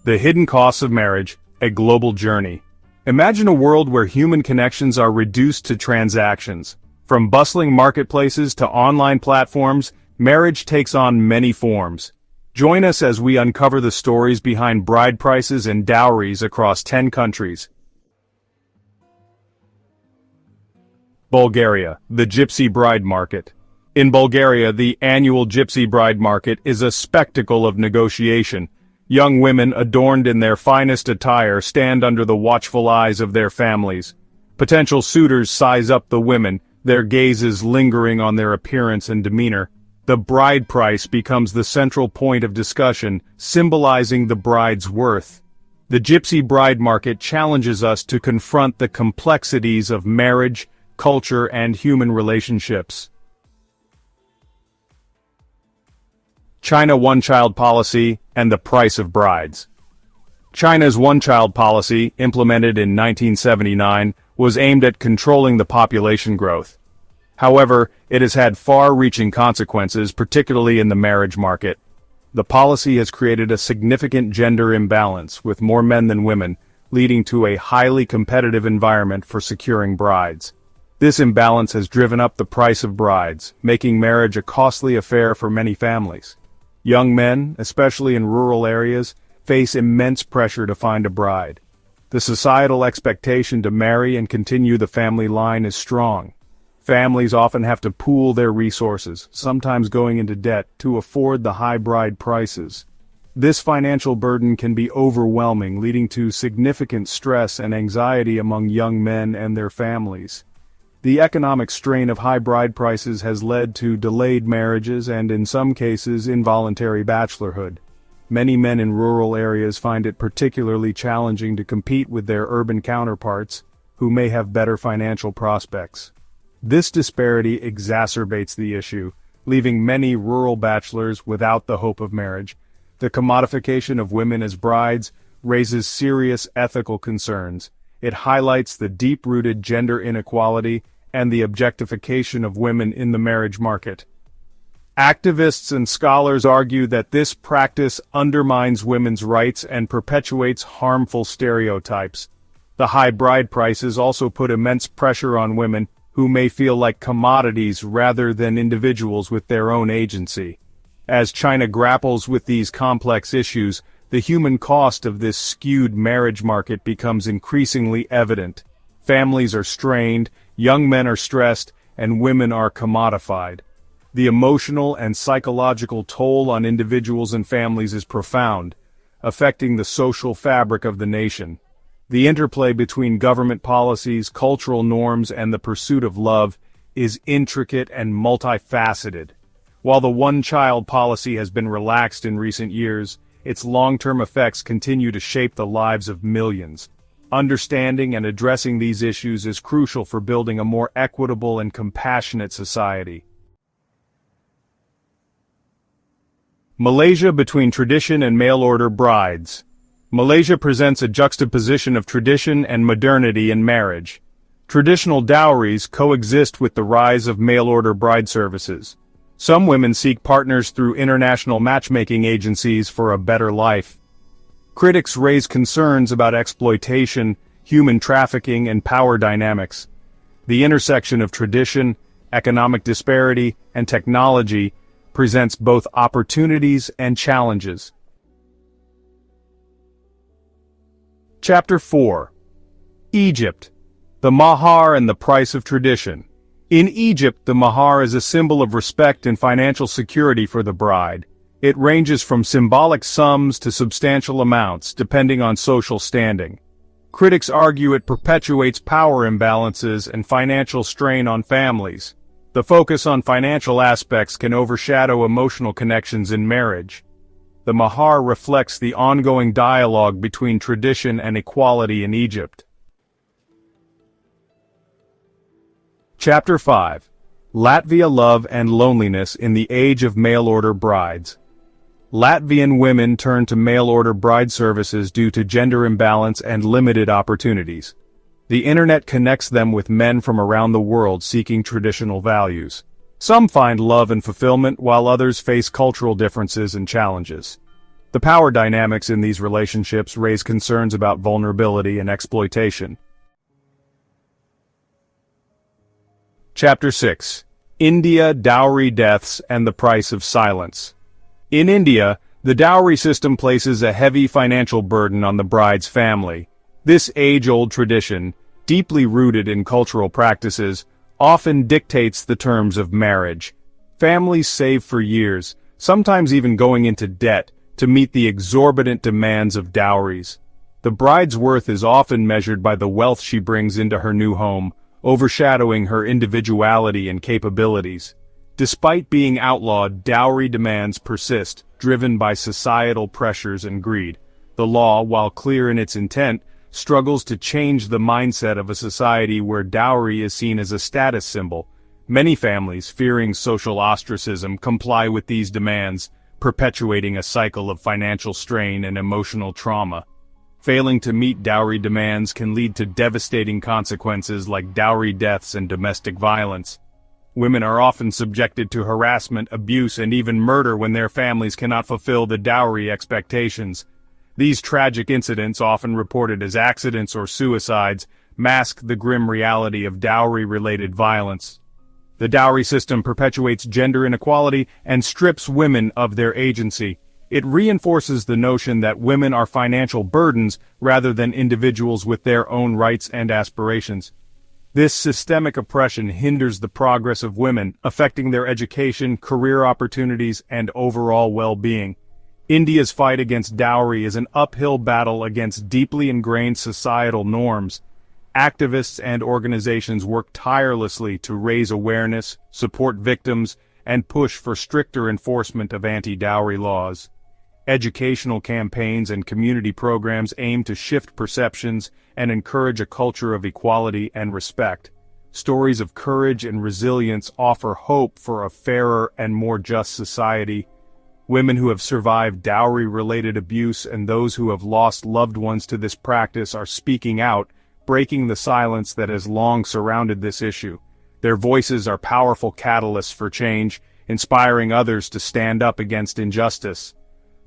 The hidden costs of marriage, a global journey. Imagine a world where human connections are reduced to transactions. From bustling marketplaces to online platforms, marriage takes on many forms. Join us as we uncover the stories behind bride prices and dowries across 10 countries. Bulgaria, the Gypsy Bride Market. In Bulgaria, the annual Gypsy Bride Market is a spectacle of negotiation. Young women adorned in their finest attire stand under the watchful eyes of their families. Potential suitors size up the women, their gazes lingering on their appearance and demeanor. The bride price becomes the central point of discussion, symbolizing the bride's worth. The Gypsy Bride Market challenges us to confront the complexities of marriage, culture, and human relationships. China one-child policy and the price of brides. China's one-child policy, implemented in 1979, was aimed at controlling the population growth. However, it has had far-reaching consequences, particularly in the marriage market. The policy has created a significant gender imbalance, with more men than women, leading to a highly competitive environment for securing brides. This imbalance has driven up the price of brides, making marriage a costly affair for many families. Young men, especially in rural areas, face immense pressure to find a bride. The societal expectation to marry and continue the family line is strong. Families often have to pool their resources, sometimes going into debt, to afford the high bride prices. This financial burden can be overwhelming, leading to significant stress and anxiety among young men and their families. The economic strain of high bride prices has led to delayed marriages and, in some cases, involuntary bachelorhood. Many men in rural areas find it particularly challenging to compete with their urban counterparts, who may have better financial prospects. This disparity exacerbates the issue, leaving many rural bachelors without the hope of marriage. The commodification of women as brides raises serious ethical concerns. It highlights the deep-rooted gender inequality and the objectification of women in the marriage market. Activists and scholars argue that this practice undermines women's rights and perpetuates harmful stereotypes. The high bride prices also put immense pressure on women, who may feel like commodities rather than individuals with their own agency. As China grapples with these complex issues, the human cost of this skewed marriage market becomes increasingly evident. Families are strained, young men are stressed, and women are commodified. The emotional and psychological toll on individuals and families is profound, affecting the social fabric of the nation. The interplay between government policies, cultural norms, and the pursuit of love is intricate and multifaceted. While the one-child policy has been relaxed in recent years, its long-term effects continue to shape the lives of millions. Understanding and addressing these issues is crucial for building a more equitable and compassionate society. Malaysia between tradition and mail-order brides. Malaysia presents a juxtaposition of tradition and modernity in marriage. Traditional dowries coexist with the rise of mail-order bride services. Some women seek partners through international matchmaking agencies for a better life. Critics raise concerns about exploitation, human trafficking, and power dynamics. The intersection of tradition, economic disparity, and technology presents both opportunities and challenges. Chapter 4. Egypt. The Mahar and the Price of Tradition. In Egypt, the mahar is a symbol of respect and financial security for the bride. It ranges from symbolic sums to substantial amounts, depending on social standing. Critics argue it perpetuates power imbalances and financial strain on families. The focus on financial aspects can overshadow emotional connections in marriage. The mahar reflects the ongoing dialogue between tradition and equality in Egypt. Chapter 5. Latvia Love and Loneliness in the Age of Mail-Order Brides. Latvian women turn to mail-order bride services due to gender imbalance and limited opportunities. The internet connects them with men from around the world seeking traditional values. Some find love and fulfillment, while others face cultural differences and challenges. The power dynamics in these relationships raise concerns about vulnerability and exploitation. Chapter 6. India Dowry Deaths and the Price of Silence. In India, the dowry system places a heavy financial burden on the bride's family. This age-old tradition, deeply rooted in cultural practices, often dictates the terms of marriage. Families save for years, sometimes even going into debt, to meet the exorbitant demands of dowries. The bride's worth is often measured by the wealth she brings into her new home, overshadowing her individuality and capabilities. Despite being outlawed, dowry demands persist, driven by societal pressures and greed. The law, while clear in its intent, struggles to change the mindset of a society where dowry is seen as a status symbol. Many families, fearing social ostracism, comply with these demands, perpetuating a cycle of financial strain and emotional trauma. Failing to meet dowry demands can lead to devastating consequences like dowry deaths and domestic violence. Women are often subjected to harassment, abuse, and even murder when their families cannot fulfill the dowry expectations. These tragic incidents, often reported as accidents or suicides, mask the grim reality of dowry-related violence. The dowry system perpetuates gender inequality and strips women of their agency. It reinforces the notion that women are financial burdens rather than individuals with their own rights and aspirations. This systemic oppression hinders the progress of women, affecting their education, career opportunities, and overall well-being. India's fight against dowry is an uphill battle against deeply ingrained societal norms. Activists and organizations work tirelessly to raise awareness, support victims, and push for stricter enforcement of anti-dowry laws. Educational campaigns and community programs aim to shift perceptions and encourage a culture of equality and respect. Stories of courage and resilience offer hope for a fairer and more just society. Women who have survived dowry-related abuse and those who have lost loved ones to this practice are speaking out, breaking the silence that has long surrounded this issue. Their voices are powerful catalysts for change, inspiring others to stand up against injustice.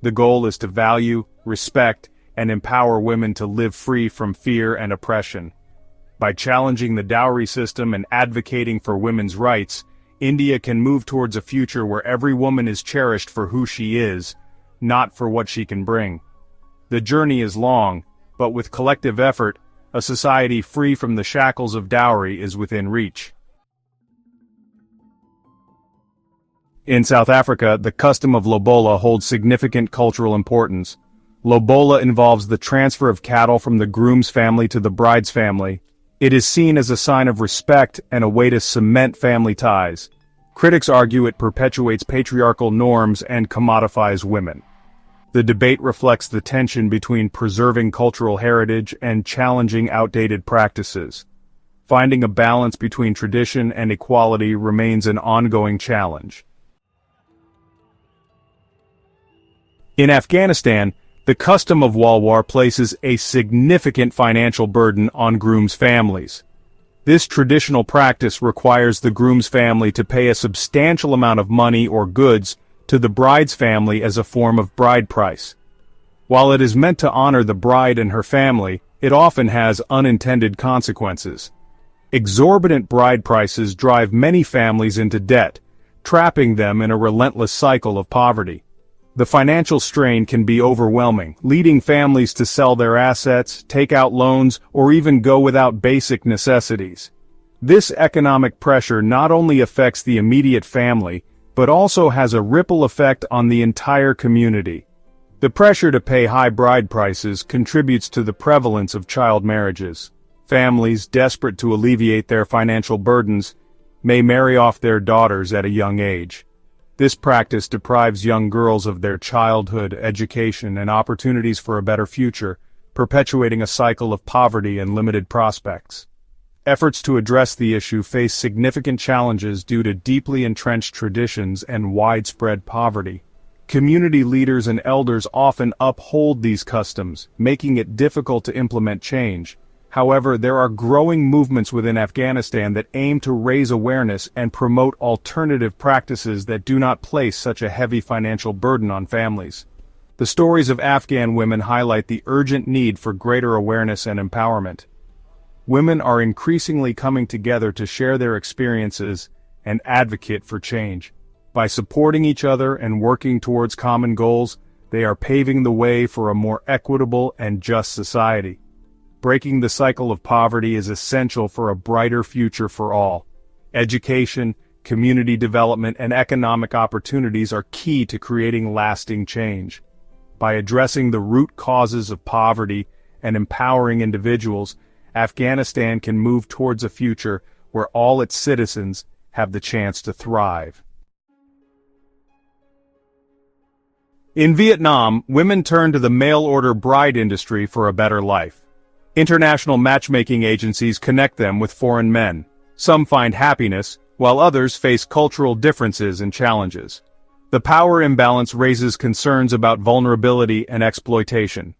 The goal is to value, respect, and empower women to live free from fear and oppression. By challenging the dowry system and advocating for women's rights, India can move towards a future where every woman is cherished for who she is, not for what she can bring. The journey is long, but with collective effort, a society free from the shackles of dowry is within reach. In South Africa, the custom of lobola holds significant cultural importance. Lobola involves the transfer of cattle from the groom's family to the bride's family. It is seen as a sign of respect and a way to cement family ties. Critics argue it perpetuates patriarchal norms and commodifies women. The debate reflects the tension between preserving cultural heritage and challenging outdated practices. Finding a balance between tradition and equality remains an ongoing challenge. In Afghanistan, the custom of walwar places a significant financial burden on grooms' families. This traditional practice requires the groom's family to pay a substantial amount of money or goods to the bride's family as a form of bride price. While it is meant to honor the bride and her family, it often has unintended consequences. Exorbitant bride prices drive many families into debt, trapping them in a relentless cycle of poverty. The financial strain can be overwhelming, leading families to sell their assets, take out loans, or even go without basic necessities. This economic pressure not only affects the immediate family, but also has a ripple effect on the entire community. The pressure to pay high bride prices contributes to the prevalence of child marriages. Families, desperate to alleviate their financial burdens, may marry off their daughters at a young age. This practice deprives young girls of their childhood, education, and opportunities for a better future, perpetuating a cycle of poverty and limited prospects. Efforts to address the issue face significant challenges due to deeply entrenched traditions and widespread poverty. Community leaders and elders often uphold these customs, making it difficult to implement change. However, there are growing movements within Afghanistan that aim to raise awareness and promote alternative practices that do not place such a heavy financial burden on families. The stories of Afghan women highlight the urgent need for greater awareness and empowerment. Women are increasingly coming together to share their experiences and advocate for change. By supporting each other and working towards common goals, they are paving the way for a more equitable and just society. Breaking the cycle of poverty is essential for a brighter future for all. Education, community development, and economic opportunities are key to creating lasting change. By addressing the root causes of poverty and empowering individuals, Afghanistan can move towards a future where all its citizens have the chance to thrive. In Vietnam, women turn to the mail-order bride industry for a better life. International matchmaking agencies connect them with foreign men. Some find happiness, while others face cultural differences and challenges. The power imbalance raises concerns about vulnerability and exploitation.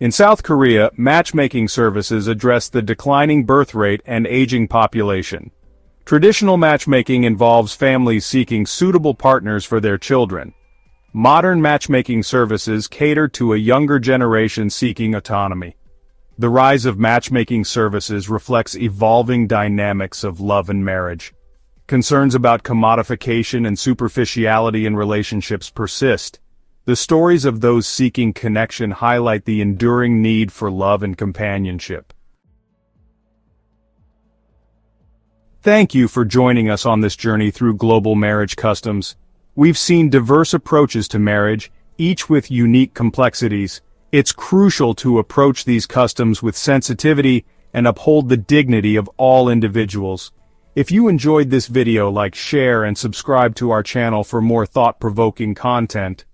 In South Korea, matchmaking services address the declining birth rate and aging population. Traditional matchmaking involves families seeking suitable partners for their children. Modern matchmaking services cater to a younger generation seeking autonomy. The rise of matchmaking services reflects evolving dynamics of love and marriage. Concerns about commodification and superficiality in relationships persist. The stories of those seeking connection highlight the enduring need for love and companionship. Thank you for joining us on this journey through global marriage customs. We've seen diverse approaches to marriage, each with unique complexities. It's crucial to approach these customs with sensitivity and uphold the dignity of all individuals. If you enjoyed this video, like, share, and subscribe to our channel for more thought-provoking content.